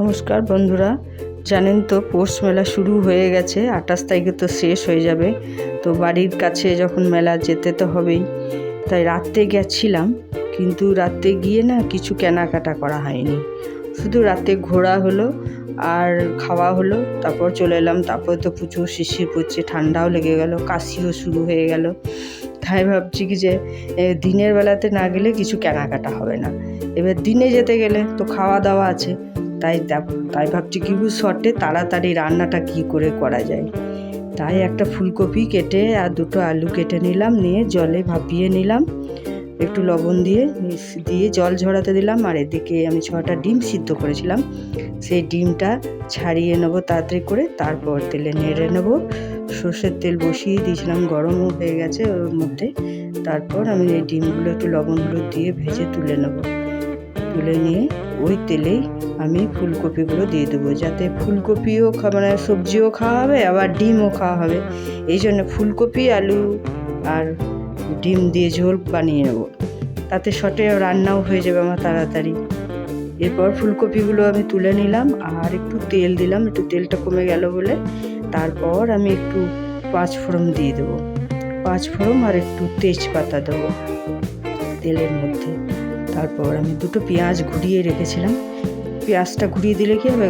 নমস্কার বন্ধুরা, জানেন তো পৌষ মেলা শুরু হয়ে গেছে, 28 তারিখে তো শেষ হয়ে যাবে। তো বাড়ির কাছে যখন মেলা যেতে তো হবেই, তাই রাত্রে গেছিলাম, কিন্তু রাত্রে গিয়ে না কিছু কেনাকাটা করা হয়নি। শুধু রাতে ঘোরা হলো আর খাওয়া হলো, তারপর চলে এলাম। তারপর তো প্রচুর শিশির পড়ছে, ঠান্ডাও লেগে গেল, কাশিও শুরু হয়ে গেল। তাই ভাবছি কি যে দিনের বেলাতে না গেলে কিছু কেনাকাটা হবে না, এবার দিনে যেতে গেলে তো খাওয়া দাওয়া আছে। তাই ভাবছি কি শর্টে তাড়াতাড়ি রান্নাটা কি করে করা যায়। তাই একটা ফুলকপি কেটে আর দুটো আলু কেটে নিলাম, নিয়ে জলে ভাপিয়ে নিলাম, একটু লবণ দিয়ে জল ঝরাতে দিলাম। আর এদিকে আমি 6টা ডিম সিদ্ধ করেছিলাম, সেই ডিমটা ছাড়িয়ে নেবো তাড়াতাড়ি করে, তারপর তেলে নেড়ে নেবো। সর্ষের তেল বসিয়ে দিয়েছিলাম, গরমও হয়ে গেছে ওর মধ্যে। তারপর আমি এই ডিমগুলো একটু লবণ হলুদ দিয়ে ভেজে তুলে নেবো। তুলে নিয়ে ওই তেলেই আমি ফুলকপিগুলো দিয়ে দেবো, যাতে ফুলকপিও মানে সবজিও খাওয়া হবে আবার ডিমও খাওয়া হবে। এই জন্য ফুলকপি আলু আর ডিম দিয়ে ঝোল বানিয়ে নেবো, তাতে শর্টে রান্নাও হয়ে যাবে আমার তাড়াতাড়ি। এরপর ফুলকপিগুলো আমি তুলে নিলাম আর একটু তেল দিলাম, একটু তেলটা কমে গেল বলে। তারপর আমি একটু 5 ফোড়ন দিয়ে দেবো, 5 ফোড়ন আর একটু তেজপাতা দেবো তেলের মধ্যে। তারপর আমি দুটো পেঁয়াজ ঘুরিয়ে রেখেছিলাম, পেঁয়াজটা ঘুরিয়ে দিলে কি হবে,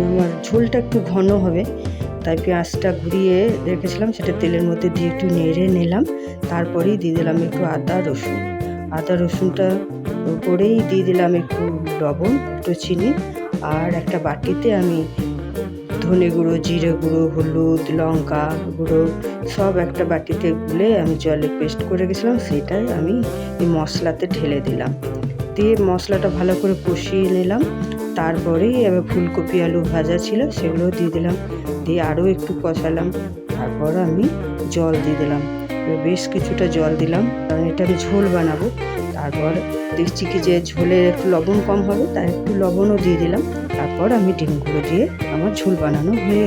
আমার ঝোলটা একটু ঘন হবে। তাই পেঁয়াজটা ঘুরিয়ে রেখেছিলাম, সেটা তেলের মধ্যে দিয়ে একটু নেড়ে নিলাম। তারপরেই দিয়ে দিলাম একটু আদা রসুনটা করেই দিয়ে দিলাম একটু লবণ, একটু চিনি। আর একটা বাটিতে আমি ধনে গুঁড়ো, জিরে গুঁড়ো, হলুদ, লঙ্কা গুঁড়ো সব একটা বাটিতে গুলে আমি জলে পেস্ট করে গেছিলাম, সেটাই আমি এই মশলাতে ঢেলে দিলাম। দিয়ে মশলাটা ভালো করে কষিয়ে নিলাম। তারপরেই এবার ফুলকপি আলু ভাজা ছিল সেগুলো দিয়ে দিলাম, দিয়ে আরও একটু কষালাম। তারপর আমি জল দিয়ে দিলাম, বেশ কিছুটা জল দিলাম, কারণ এটা আমি ঝোল বানাবো। তারপর দেখছি কি যে ঝোলের একটু লবণ কম হবে, তাই একটু লবণও দিয়ে দিলাম। তারপর আমি ডিমগুলো দিয়ে আমার ঝোল বানানো হয়ে